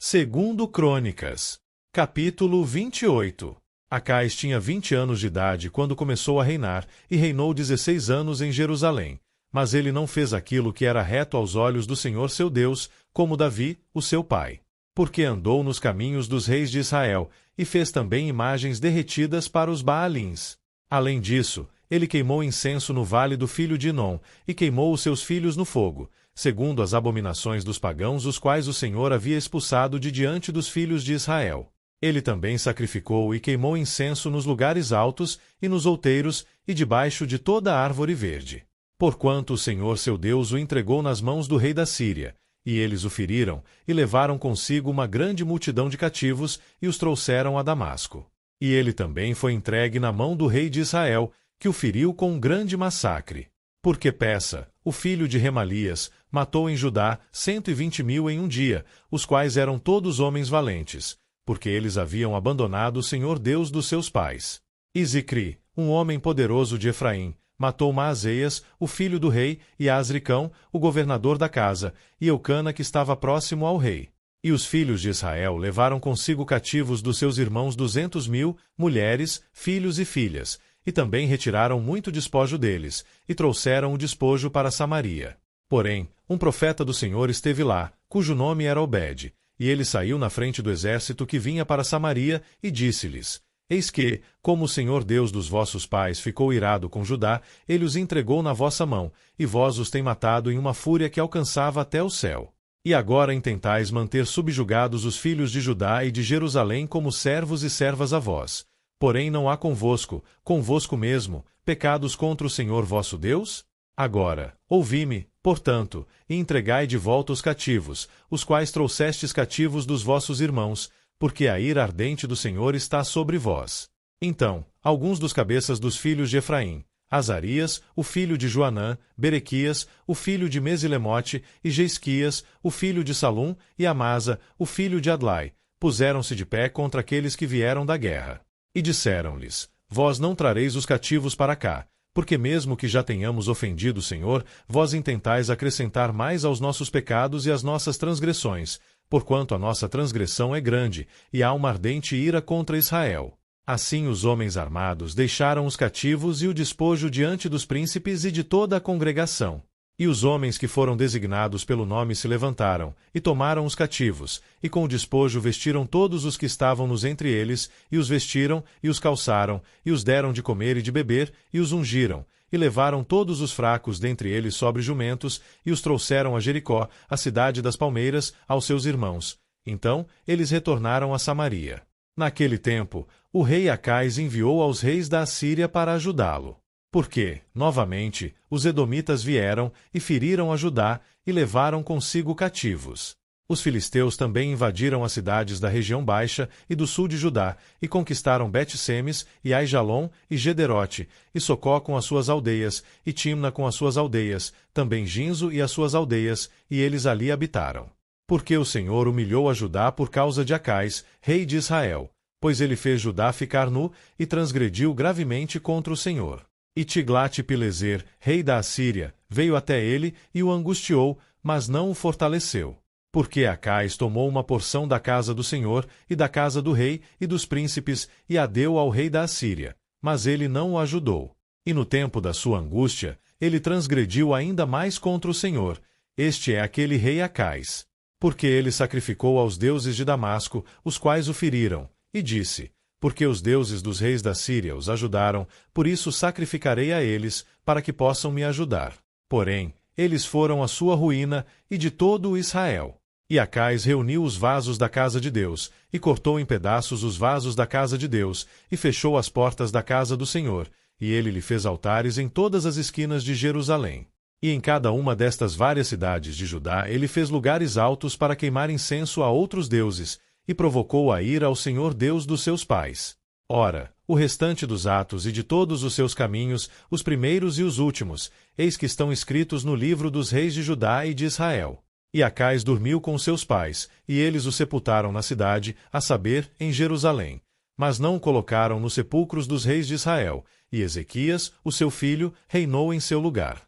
Segundo Crônicas, capítulo 28. Acais tinha 20 anos de idade quando começou a reinar, e reinou 16 anos em Jerusalém. Mas ele não fez aquilo que era reto aos olhos do Senhor seu Deus, como Davi, o seu pai. Porque andou nos caminhos dos reis de Israel, e fez também imagens derretidas para os Baalins. Além disso, ele queimou incenso no vale do filho de Inom, e queimou os seus filhos no fogo, segundo as abominações dos pagãos, os quais o Senhor havia expulsado de diante dos filhos de Israel. Ele também sacrificou e queimou incenso nos lugares altos, e nos outeiros, e debaixo de toda árvore verde. Porquanto o Senhor seu Deus o entregou nas mãos do rei da Síria, e eles o feriram, e levaram consigo uma grande multidão de cativos, e os trouxeram a Damasco. E ele também foi entregue na mão do rei de Israel, que o feriu com um grande massacre. Porque Peça, o filho de Remalias, matou em Judá 120.000 em um dia, os quais eram todos homens valentes, porque eles haviam abandonado o Senhor Deus dos seus pais. E Zicri, um homem poderoso de Efraim, matou Maazéias, o filho do rei, e Azricão, o governador da casa, e Eucana, que estava próximo ao rei. E os filhos de Israel levaram consigo cativos dos seus irmãos 200.000, mulheres, filhos e filhas, e também retiraram muito despojo deles, e trouxeram o despojo para Samaria. Porém, um profeta do Senhor esteve lá, cujo nome era Obed, e ele saiu na frente do exército que vinha para Samaria, e disse-lhes: Eis que, como o Senhor Deus dos vossos pais ficou irado com Judá, ele os entregou na vossa mão, e vós os tem matado em uma fúria que alcançava até o céu. E agora intentais manter subjugados os filhos de Judá e de Jerusalém como servos e servas a vós. Porém não há convosco mesmo, pecados contra o Senhor vosso Deus? Agora, ouvi-me, portanto, e entregai de volta os cativos, os quais trouxestes cativos dos vossos irmãos, porque a ira ardente do Senhor está sobre vós. Então, alguns dos cabeças dos filhos de Efraim, Azarias, o filho de Joanã, Berequias, o filho de Mesilemote, e Jeisquias, o filho de Salum, e Amasa, o filho de Adlai, puseram-se de pé contra aqueles que vieram da guerra. E disseram-lhes: Vós não trareis os cativos para cá, porque mesmo que já tenhamos ofendido o Senhor, vós intentais acrescentar mais aos nossos pecados e às nossas transgressões, porquanto a nossa transgressão é grande, e há uma ardente ira contra Israel. Assim os homens armados deixaram os cativos e o despojo diante dos príncipes e de toda a congregação. E os homens que foram designados pelo nome se levantaram, e tomaram os cativos, e com o despojo vestiram todos os que estavam nos entre eles, e os vestiram, e os calçaram, e os deram de comer e de beber, e os ungiram, e levaram todos os fracos dentre eles sobre jumentos, e os trouxeram a Jericó, a cidade das palmeiras, aos seus irmãos. Então eles retornaram a Samaria. Naquele tempo, o rei Acais enviou aos reis da Assíria para ajudá-lo. Porque, novamente, os edomitas vieram e feriram a Judá e levaram consigo cativos. Os filisteus também invadiram as cidades da região baixa e do sul de Judá e conquistaram Bet-Semes e Aijalon e Gederote, e Socó com as suas aldeias, e Timna com as suas aldeias, também Ginzo e as suas aldeias, e eles ali habitaram. Porque o Senhor humilhou a Judá por causa de Acais, rei de Israel, pois ele fez Judá ficar nu e transgrediu gravemente contra o Senhor. E Tiglat-Pileser, rei da Assíria, veio até ele e o angustiou, mas não o fortaleceu. Porque Acais tomou uma porção da casa do Senhor e da casa do rei e dos príncipes e a deu ao rei da Assíria, mas ele não o ajudou. E no tempo da sua angústia, ele transgrediu ainda mais contra o Senhor. Este é aquele rei Acais. Porque ele sacrificou aos deuses de Damasco, os quais o feriram, e disse: Porque os deuses dos reis da Síria os ajudaram, por isso sacrificarei a eles, para que possam me ajudar. Porém, eles foram a sua ruína, e de todo o Israel. E Acais reuniu os vasos da casa de Deus, e cortou em pedaços os vasos da casa de Deus, e fechou as portas da casa do Senhor, e ele lhe fez altares em todas as esquinas de Jerusalém. E em cada uma destas várias cidades de Judá ele fez lugares altos para queimar incenso a outros deuses, e provocou a ira ao Senhor Deus dos seus pais. Ora, o restante dos atos e de todos os seus caminhos, os primeiros e os últimos, eis que estão escritos no livro dos reis de Judá e de Israel. E Acais dormiu com seus pais, e eles o sepultaram na cidade, a saber, em Jerusalém. Mas não o colocaram nos sepulcros dos reis de Israel, e Ezequias, o seu filho, reinou em seu lugar.